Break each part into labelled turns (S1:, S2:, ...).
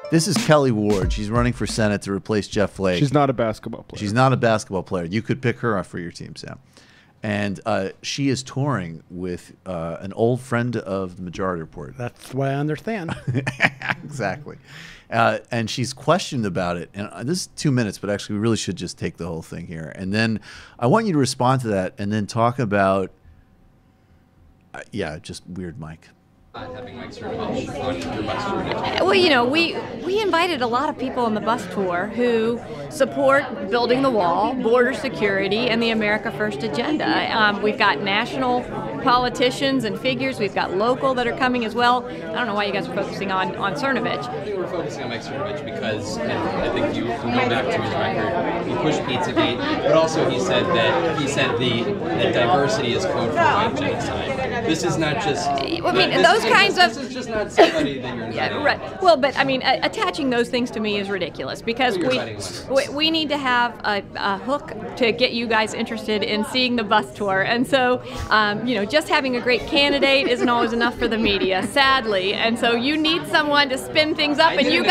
S1: This is Kelly Ward. She's running for Senate to replace Jeff Flake.
S2: She's not a basketball player.
S1: She's not a basketball player. You could pick her up for your team, Sam. And she is touring with an old friend of the Majority Report.
S3: That's what I understand.
S1: Exactly. And she's questioned about it. And this is 2 minutes, but actually we really should just take the whole thing here. And then I want you to respond to that and then talk about, just weird Mike.
S4: Having Mike Cernovich on your bus tour.
S5: Well, you know, we invited a lot of people on the bus tour who support building the wall, border security, and the America First agenda. We've got national politicians and figures. We've got local that are coming as well. I don't know why you guys are focusing on Cernovich.
S4: I think we're focusing on Mike Cernovich because, and I think you can go back to his record, he pushed Pizzagate, but also he said that diversity is code for white genocide. This is not just.
S5: I mean, this
S4: is just not somebody that you're inviting.
S5: Yeah, right. Well, but I mean, attaching those things to me is ridiculous because we need to have a hook to get you guys interested in seeing the bus tour, and so just having a great candidate isn't always enough for the media, sadly, and so you need someone to spin things up, and you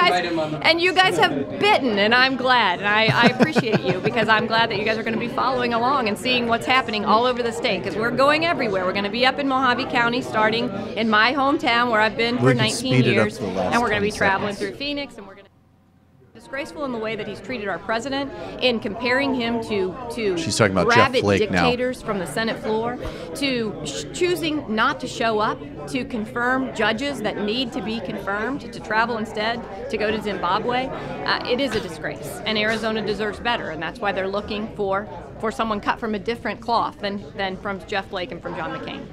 S5: guys have bitten, and I'm glad, and I appreciate you because I'm glad that you guys are going to be following along and seeing what's happening all over the state because we're going everywhere. We're going to be up in Mojave County, starting in my hometown where I've been for 19 years, and we're going to be traveling through Phoenix, and we're going to. Disgraceful in the way that he's treated our president in comparing him to
S1: She's talking about
S5: rabid
S1: Jeff Flake
S5: dictators from the Senate floor, to choosing not to show up to confirm judges that need to be confirmed, to travel instead to go to Zimbabwe. It is a disgrace, and Arizona deserves better, and that's why they're looking for someone cut from a different cloth than from Jeff Flake and from John McCain.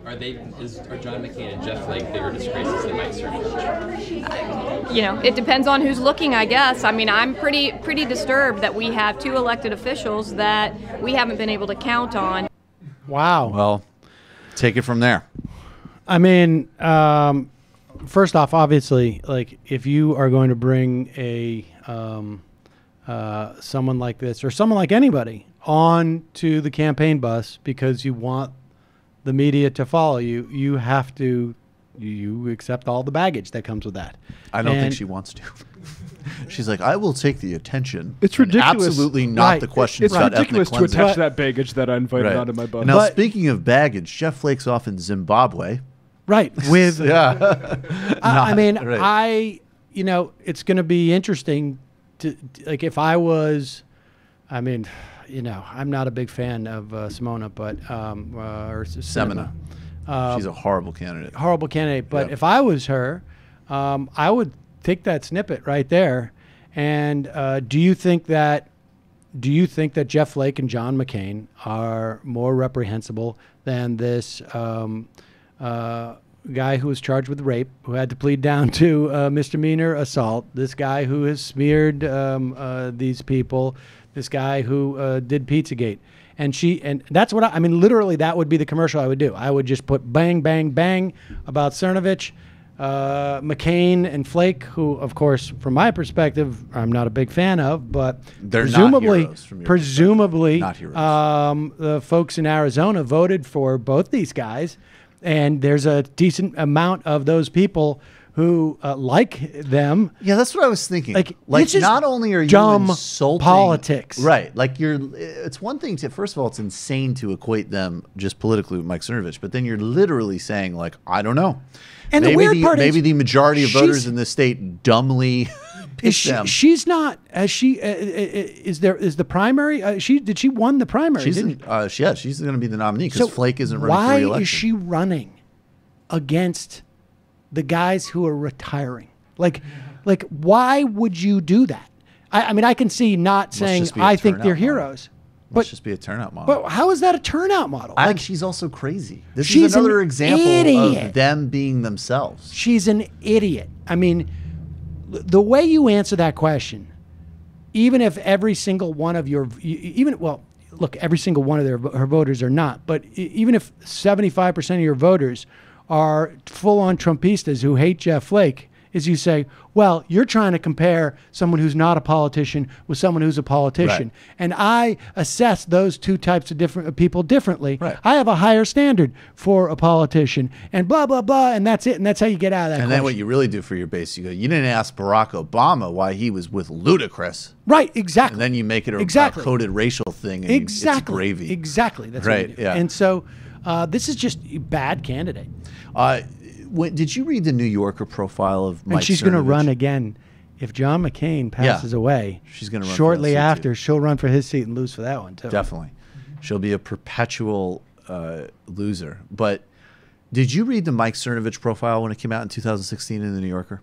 S4: Are John McCain and Jeff Flake bigger disgraces than Mike Cernovich?
S5: It depends on who's looking, I guess. I mean, I'm pretty disturbed that we have two elected officials that we haven't been able to count on.
S3: Wow.
S1: Well, take it from there.
S3: I mean, first off, obviously, like if you are going to bring a someone like this or someone like anybody on to the campaign bus because you want the media to follow you, you have to accept all the baggage that comes with that.
S1: I don't think she wants to. She's like, I will take the attention.
S2: It's ridiculous.
S1: Absolutely not the question about ethnic cleansing.
S2: It's ridiculous to attach that baggage that I invited onto my bus.
S1: Now, speaking of baggage, Jeff Flake's off in Zimbabwe.
S3: Right. With it's going to be interesting to like if I was, I'm not a big fan of Simona, but or
S1: Semina. She's a horrible candidate.
S3: But if I was her, I would take that snippet right there. And do you think that Jeff Flake and John McCain are more reprehensible than this guy who was charged with rape, who had to plead down to misdemeanor assault? This guy who has smeared these people. This guy who did Pizzagate. And that's what literally that would be the commercial I would do. I would just put bang, bang, bang about Cernovich, McCain and Flake, who, of course, from my perspective, I'm not a big fan of, but
S1: they're
S3: presumably,
S1: not heroes from your not heroes.
S3: The folks in Arizona voted for both these guys, and there's a decent amount of those people who like them.
S1: Yeah, that's what I was thinking. Like not only are you
S3: dumb
S1: insulting
S3: politics,
S1: right? Like it's one thing to, first of all, it's insane to equate them just politically with Mike Cernovich, but then you're literally saying like, I don't know.
S3: And the weird part
S1: maybe the majority of voters in this state dumbly pick them.
S3: She's not. Is the primary? Did she won the primary?
S1: She's going to be the nominee because Flake isn't running for re-election.
S3: Why is she running against the guys who are retiring? Like why would you do that? I can see not saying I think they're heroes.
S1: But just be a turnout model.
S3: But how is that a turnout model?
S1: She's also crazy. This is another example of them being themselves.
S3: She's an idiot. I mean, the way you answer that question, even if every single one of every single one of her voters are not, but even if 75% of your voters are full-on Trumpistas who hate Jeff Flake, is you say, well, you're trying to compare someone who's not a politician with someone who's a politician.
S1: Right.
S3: And I assess those two types of different people differently.
S1: Right.
S3: I have a higher standard for a politician and blah, blah, blah. And that's it. And that's how you get out of that
S1: And then what you really do for your base, you go, you didn't ask Barack Obama why he was with Ludacris.
S3: Right, exactly.
S1: And then you make it a coded racial thing, and it's gravy.
S3: Exactly. That's
S1: right.
S3: what you do.
S1: Yeah.
S3: And so this is just a bad candidate.
S1: Did you read the New Yorker profile of Mike
S3: And she's going to
S1: Cernovich?
S3: run again. If John McCain passes away,
S1: she's going to run
S3: shortly
S1: for that seat
S3: after.
S1: too.
S3: She'll run for his seat and lose for that one too.
S1: Definitely, she'll be a perpetual loser. But did you read the Mike Cernovich profile when it came out in 2016 in the New Yorker?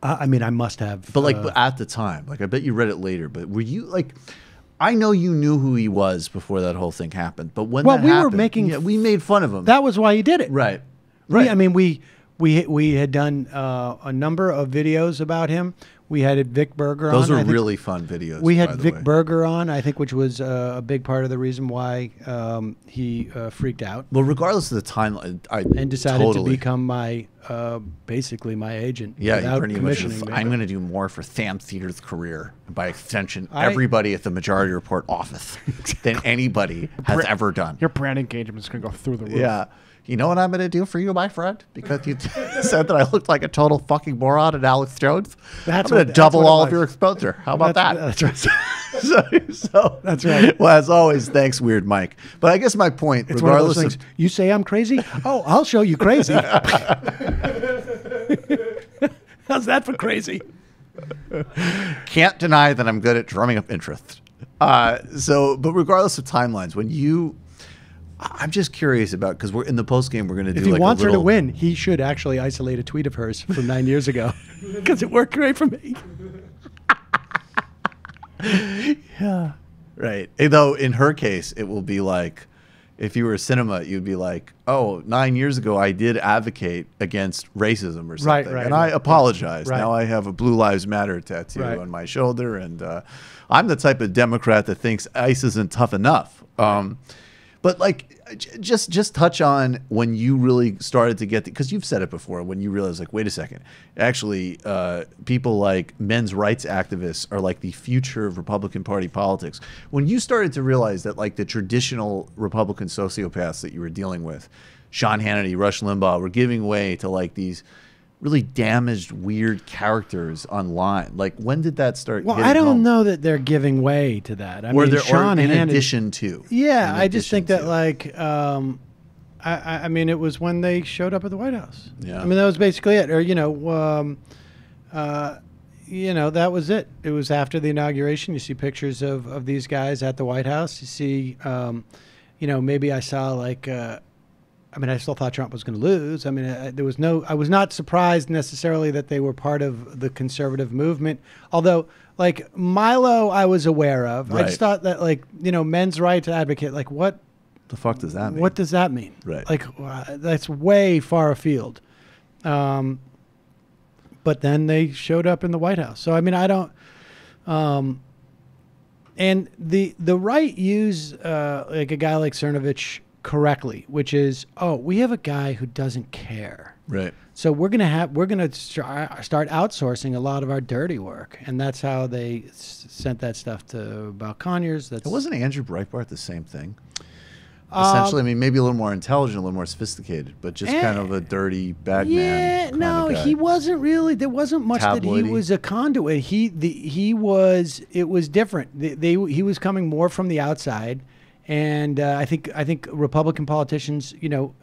S3: I mean, I must have.
S1: But but at the time, I bet you read it later. But were you like? I know you knew who he was before that whole thing happened. But when that happened, we made fun of him.
S3: That was why he did it.
S1: Right.
S3: I mean, we had done a number of videos about him. We had Vic Berger on.
S1: Those were really fun videos.
S3: We had Vic Berger on, I think, which was a big part of the reason why he freaked out.
S1: Well, regardless of the timeline,
S3: and decided to become my basically my agent.
S1: Yeah,
S3: without
S1: pretty much.
S3: commissioning me.
S1: I'm going to do more for Sam Theater's career, and by extension, everybody at the Majority Report office than anybody has ever done.
S2: Your brand engagement is going to go through the roof.
S1: Yeah. You know what I'm going to do for you, my friend? Because you said that I looked like a total fucking moron at Alex Jones. I'm going to double all of your exposure. How about that?
S3: That's right.
S1: so
S3: that's right.
S1: Well, as always, thanks, Weird Mike. But I guess my point,
S3: it's
S1: regardless
S3: one of those things, you say I'm crazy? Oh, I'll show you crazy. How's that for crazy?
S1: Can't deny that I'm good at drumming up interest. But regardless of timelines, I'm just curious about, because we're in the post game, we're going to do.
S3: If he wants her to win, he should actually isolate a tweet of hers from 9 years ago, because it worked great for me.
S1: Yeah, right. Though in her case, it will be like, if you were a cinema, you'd be like, oh, 9 years ago, I did advocate against racism or something, and I apologize.
S3: Right.
S1: Now I have a Blue Lives Matter tattoo on my shoulder, and I'm the type of Democrat that thinks ICE isn't tough enough. But just touch on when you really started to get, because you've said it before, when you realized, like, wait a second, actually, people like men's rights activists are like the future of Republican Party politics. When you started to realize that, like, the traditional Republican sociopaths that you were dealing with, Sean Hannity, Rush Limbaugh, were giving way to like these really damaged, weird characters online. Like, when did that start?
S3: Well, I don't know that they're giving way to that. I mean, Sean
S1: in
S3: Hannity,
S1: addition to.
S3: Yeah, I just think that, like, I mean, it was when they showed up at the White House.
S1: Yeah.
S3: I mean, that was basically it. Or, that was it. It was after the inauguration. You see pictures of these guys at the White House. You see, maybe I saw, like, I still thought Trump was going to lose. I mean, I was not surprised necessarily that they were part of the conservative movement. Although, like, Milo, I was aware of.
S1: Right.
S3: I just thought that, like, men's rights advocate, like, what
S1: the fuck does that mean?
S3: What does that mean?
S1: Right.
S3: Like, that's way far afield. But then they showed up in the White House. So, I mean, I don't. And the right use like a guy like Cernovich correctly, which is, we have a guy who doesn't care.
S1: Right.
S3: So we're gonna start outsourcing a lot of our dirty work, and that's how they sent that stuff to Balconyers.
S1: Wasn't Andrew Breitbart the same thing? Essentially, I mean, maybe a little more intelligent, a little more sophisticated, but just kind of a dirty bagman.
S3: Yeah, no, he wasn't really. There wasn't much that he was a conduit. He was. It was different. He was coming more from the outside. And I think Republican politicians,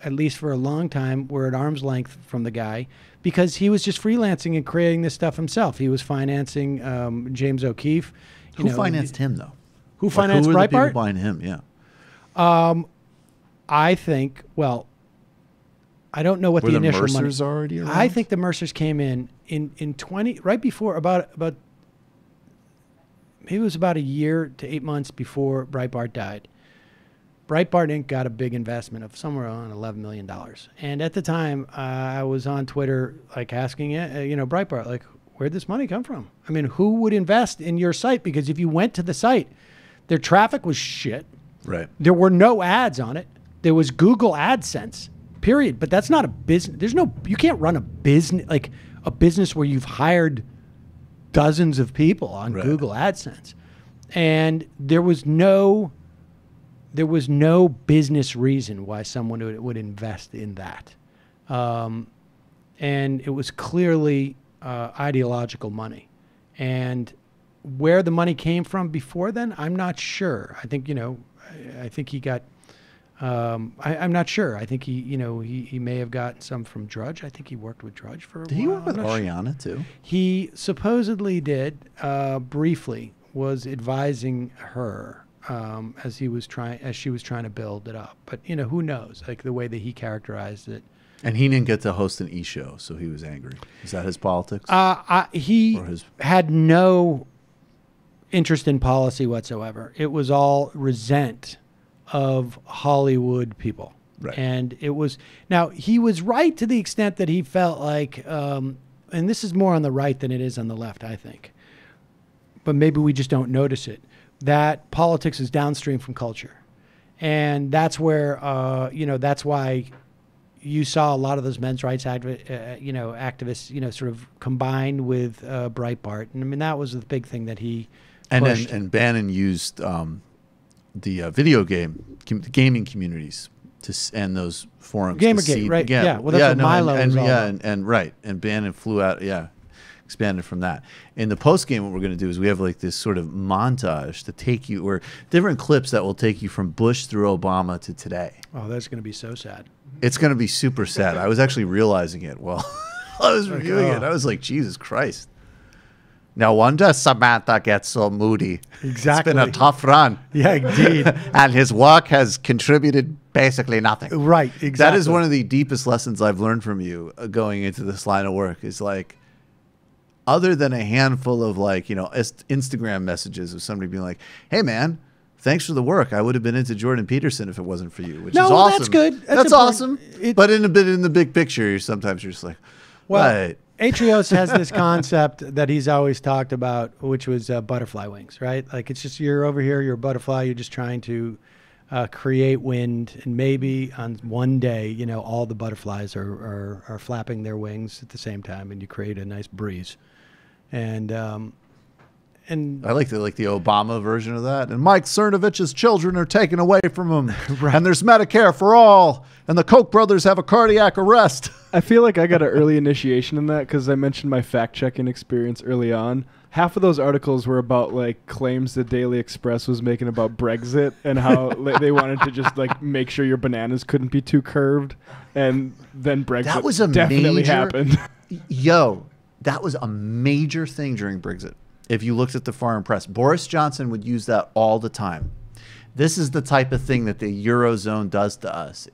S3: at least for a long time, were at arm's length from the guy because he was just freelancing and creating this stuff himself. He was financing James O'Keefe.
S1: Who financed him, though?
S3: Who financed Breitbart?
S1: Who were the people behind him? Yeah.
S3: I think. Well, I don't know what the initial money.
S1: Were the Mercers already around?
S3: I think the Mercers came in 20 right before about maybe it was about a year to 8 months before Breitbart died. Breitbart Inc. got a big investment of somewhere around $11 million. And at the time, I was on Twitter, like, asking Breitbart, like, where'd this money come from? I mean, who would invest in your site? Because if you went to the site, their traffic was shit.
S1: Right.
S3: There were no ads on it. There was Google AdSense, period. But that's not a business. You can't run a business like, a business where you've hired dozens of people on
S1: Right.
S3: Google AdSense, and there was no business reason why someone would invest in that, and it was clearly ideological money, and where the money came from before then, I'm not sure. I think I think he got. I'm not sure. I think he may have gotten some from Drudge. I think he worked with Drudge for a while.
S1: Did he work with
S3: I'm not sure.
S1: Ariana too?
S3: He supposedly did, briefly, was advising her as she was trying to build it up. But who knows? Like the way that he characterized it.
S1: And he didn't get to host an e-show, so he was angry. Is that his politics?
S3: He had no interest in policy whatsoever. It was all resent of Hollywood people.
S1: Right.
S3: And it was, now he was right to the extent that he felt like, and this is more on the right than it is on the left, I think, but maybe we just don't notice it, that politics is downstream from culture. And that's where, that's why you saw a lot of those men's rights activists, sort of combined with Breitbart. And I mean, that was the big thing that he pushed.
S1: And Bannon used the video gaming communities and those forums.
S3: Gamergate, right? Yeah. Well, that's what Milo was all about.
S1: And Bannon flew out. Yeah, expanded from that. In the post game, what we're going to do is we have like this sort of montage to take you, or different clips that will take you from Bush through Obama to today.
S3: Oh, that's going to be so sad.
S1: It's going to be super sad. I was actually realizing it while I was reviewing it. I was like, Jesus Christ. No wonder Samantha gets so moody.
S3: Exactly.
S1: It's been a tough run.
S3: Yeah, indeed.
S1: And his work has contributed basically nothing.
S3: Right, exactly.
S1: That is one of the deepest lessons I've learned from you going into this line of work, is like, other than a handful of like, Instagram messages of somebody being like, hey man, thanks for the work. I would have been into Jordan Peterson if it wasn't for you, which is awesome.
S3: That's good.
S1: That's awesome. But in the big picture, sometimes you're just like,
S3: well,
S1: right.
S3: Atrios has this concept that he's always talked about, which was butterfly wings, right? Like, it's just, you're over here, you're a butterfly, you're just trying to create wind, and maybe on one day, all the butterflies are flapping their wings at the same time, and you create a nice breeze. And
S1: I like the Obama version of that. And Mike Cernovich's children are taken away from him.
S3: Right.
S1: And there's Medicare for all. And the Koch brothers have a cardiac arrest.
S2: I feel like I got an early initiation in that because I mentioned my fact-checking experience early on. Half of those articles were about like claims the Daily Express was making about Brexit and how they wanted to just like make sure your bananas couldn't be too curved. And then Brexit definitely happened.
S1: That was a major thing during Brexit. If you looked at the foreign press, Boris Johnson would use that all the time. This is the type of thing that the Eurozone does to us.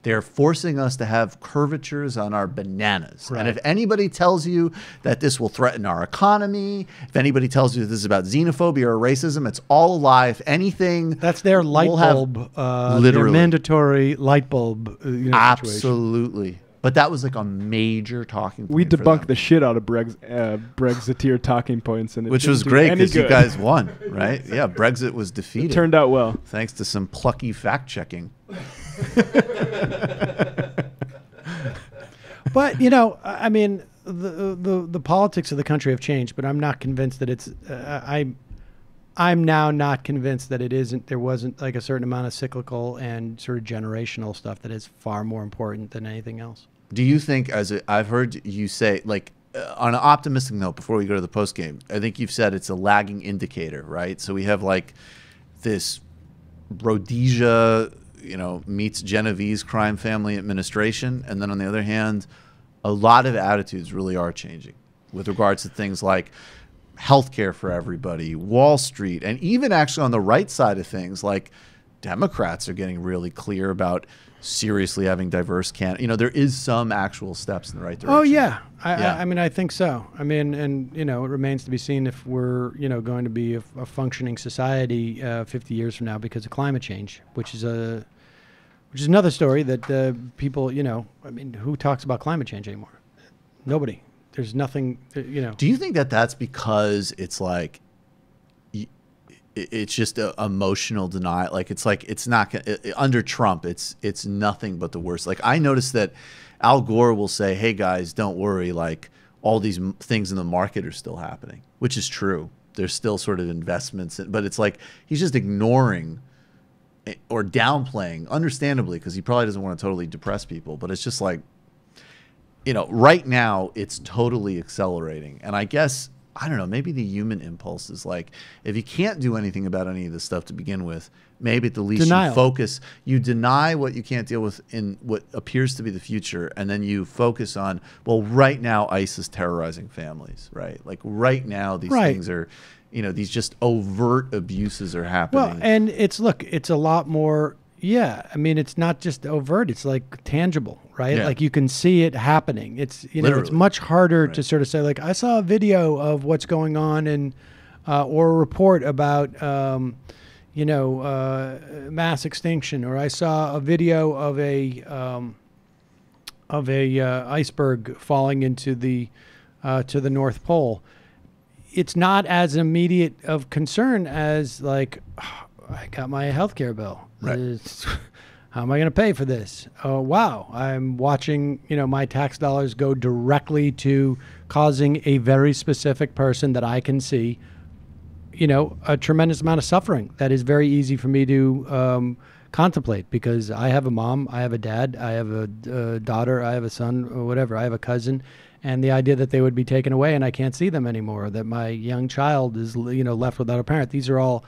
S1: They're forcing us to have curvatures on our bananas.
S3: Right.
S1: And if anybody tells you that this will threaten our economy, if anybody tells you that this is about xenophobia or racism, it's all a lie. If anything,
S3: that's their light bulb, their mandatory light bulb
S1: absolutely. Situation. But that was like a major talking point.
S2: We debunked the shit out of Brexiteer talking points,
S1: which was great because you guys won, right? Yeah, Brexit was defeated.
S2: It turned out well.
S1: Thanks to some plucky fact checking.
S3: But I mean, the politics of the country have changed, but I'm not convinced that it's. I'm now not convinced that it isn't. There wasn't like a certain amount of cyclical and sort of generational stuff that is far more important than anything else.
S1: Do you think, I've heard you say, like, on an optimistic note, before we go to the post game, I think you've said it's a lagging indicator, right? So we have like this Rhodesia, meets Genovese crime family administration, and then on the other hand, a lot of attitudes really are changing with regards to things like healthcare for everybody, Wall Street, and even actually on the right side of things, like Democrats are getting really clear about seriously having diverse candidates. There is some actual steps in the right direction.
S3: Oh yeah, I mean, I think so. I mean, and it remains to be seen if we're going to be a functioning society 50 years from now because of climate change, which is another story that people, I mean, who talks about climate change anymore? Nobody. There's nothing,
S1: Do you think that that's because it's like, it's just emotional denial? Like, it's not, under Trump, it's nothing but the worst. Like, I noticed that Al Gore will say, hey guys, don't worry. Like, all these things in the market are still happening, which is true. There's still sort of investments, but it's like he's just ignoring or downplaying, understandably, because he probably doesn't want to totally depress people. But it's just like, you know, right now it's totally accelerating. And I guess, I don't know, maybe the human impulse is like, if you can't do anything about any of this stuff to begin with, maybe at the least you deny what you can't deal with in what appears to be the future, and then you focus on, well, right now ICE is terrorizing families, right? Like right now these things are, you know, these just overt abuses are happening.
S3: Well, and it's a lot more. Yeah, I mean, it's not just overt; it's like tangible, right?
S1: Yeah.
S3: Like you can see it happening. It's it's much harder to sort of say, like, I saw a video of what's going on, and or a report about mass extinction, or I saw a video of a iceberg falling into the to the North Pole. It's not as immediate of concern as like, oh, I got my healthcare bill.
S1: Right.
S3: How am I going to pay for this? Oh, wow. I'm watching, my tax dollars go directly to causing a very specific person that I can see, a tremendous amount of suffering that is very easy for me to contemplate, because I have a mom, I have a dad, I have a daughter, I have a son, or whatever, I have a cousin. And the idea that they would be taken away and I can't see them anymore, that my young child is, left without a parent. These are all,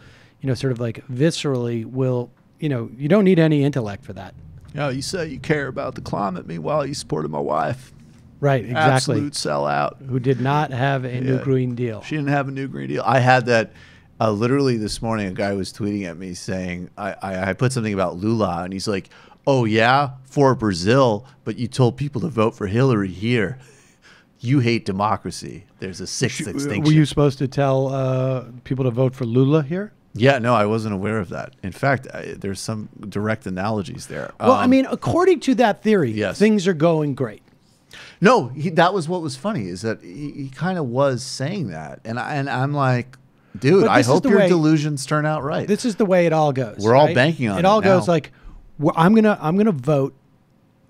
S3: sort of like viscerally will, you don't need any intellect for that.
S1: Yeah, you say you care about the climate. Meanwhile, you supported my wife.
S3: Right, exactly.
S1: Absolute sellout.
S3: Who did not have a new Green Deal.
S1: She didn't have a new Green Deal. I had that literally this morning. A guy was tweeting at me saying, I put something about Lula, and he's like, oh, yeah, for Brazil, but you told people to vote for Hillary here. You hate democracy. There's a sixth extinction.
S3: Were you supposed to tell people to vote for Lula here?
S1: Yeah, no, I wasn't aware of that. In fact, there's some direct analogies there.
S3: Well, I mean, according to that theory,
S1: yes,
S3: things are going great.
S1: No, that was what was funny, is that he kind of was saying that. And I'm like, dude, I hope your delusions turn out right.
S3: This is the way it all goes.
S1: We're all banking on it.
S3: It all goes like, I'm gonna vote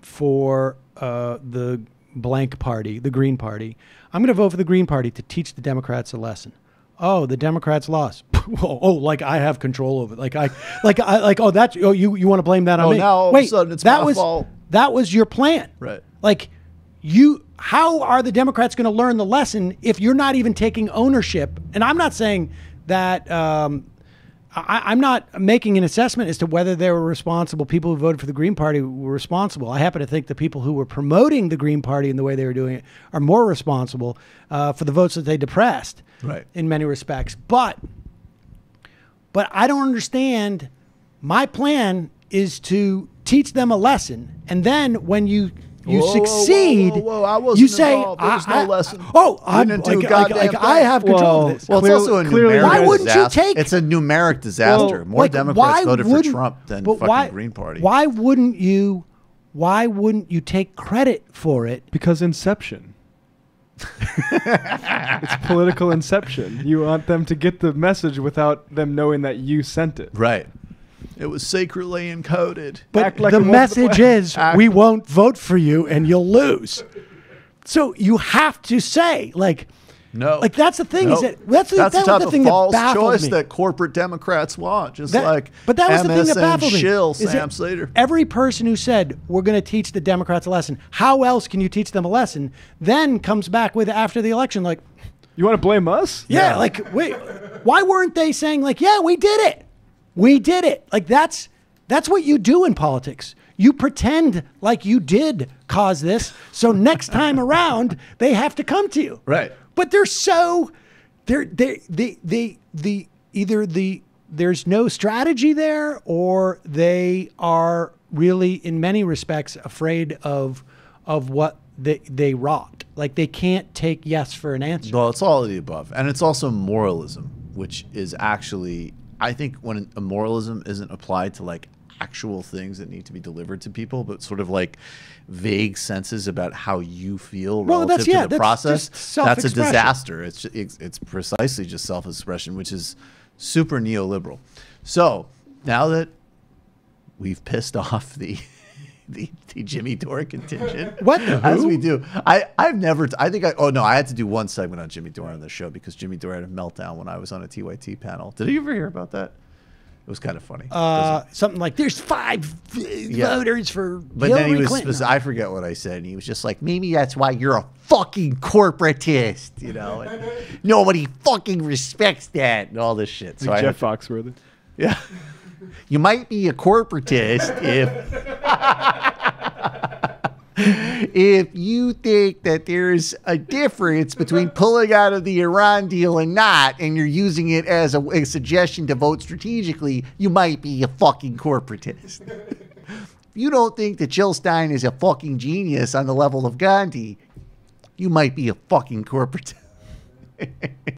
S3: for the blank party, the Green Party. I'm going to vote for the Green Party to teach the Democrats a lesson. Oh, the Democrats lost. Oh, like I have control over it. You want to blame that on me?
S1: Now all of a sudden it's my fault.
S3: That was your plan.
S1: Right.
S3: Like how are the Democrats going to learn the lesson if you're not even taking ownership? And I'm not saying that, I'm not making an assessment as to whether they were responsible. People who voted for the Green Party were responsible. I happen to think the people who were promoting the Green Party in the way they were doing it are more responsible for the votes that they depressed,
S1: right, in
S3: many respects. But I don't understand. My plan is to teach them a lesson, and then when you succeed.
S1: I wasn't
S3: you say,
S1: involved. There's no lesson.
S3: I have control of this.
S1: Well, it's also a numeric
S3: why wouldn't
S1: disaster.
S3: You take?
S1: It's a numeric disaster. More Democrats voted for Trump than fucking Green Party.
S3: Why wouldn't you take credit for it?
S2: Because inception. It's political inception. You want them to get the message without them knowing that you sent it.
S1: Right. It was secretly encoded.
S3: But the message is, we won't vote for you and you'll lose. So you have to say, no. Like that's the thing.
S1: No.
S3: Is that that's the
S1: type
S3: of
S1: false choice that corporate Democrats want. But
S3: that was the thing that baffled me.
S1: Sam Seder.
S3: Every person who said we're going to teach the Democrats a lesson, how else can you teach them a lesson? Then comes back with after the election, like,
S2: you want to blame us?
S3: Yeah. Like, wait, why weren't they saying like, yeah, we did it. We did it. Like that's what you do in politics. You pretend like you did cause this, so next time around they have to come to you.
S1: Right.
S3: But there's no strategy there, or they are really in many respects afraid of what they wrought. Like they can't take yes for an answer.
S1: Well, it's all of the above, and it's also moralism, which is actually. I think when a moralism isn't applied to like actual things that need to be delivered to people, but sort of like vague senses about how you feel relative to the process, that's a disaster. It's precisely just self-expression, which is super neoliberal. So now that we've pissed off the the Jimmy Dore contingent.
S3: What the
S1: As
S3: who?
S1: we do. I've never. I think I. Oh no, I had to do one segment on Jimmy Dore on the show because Jimmy Dore had a meltdown when I was on a TYT panel. Did you ever hear about that? It was kind of funny.
S3: Something like there's 5 voters for
S1: But
S3: Hillary
S1: then he was.
S3: Clinton.
S1: I forget what I said. And he was just like, maybe that's why you're a fucking corporatist. You know, and nobody fucking respects that and all this shit. So
S2: Like
S1: I
S2: Jeff Foxworthy.
S1: Yeah. You might be a corporatist if you think that there's a difference between pulling out of the Iran deal and not, and you're using it as a suggestion to vote strategically, you might be a fucking corporatist. If you don't think that Jill Stein is a fucking genius on the level of Gandhi, you might be a fucking corporatist.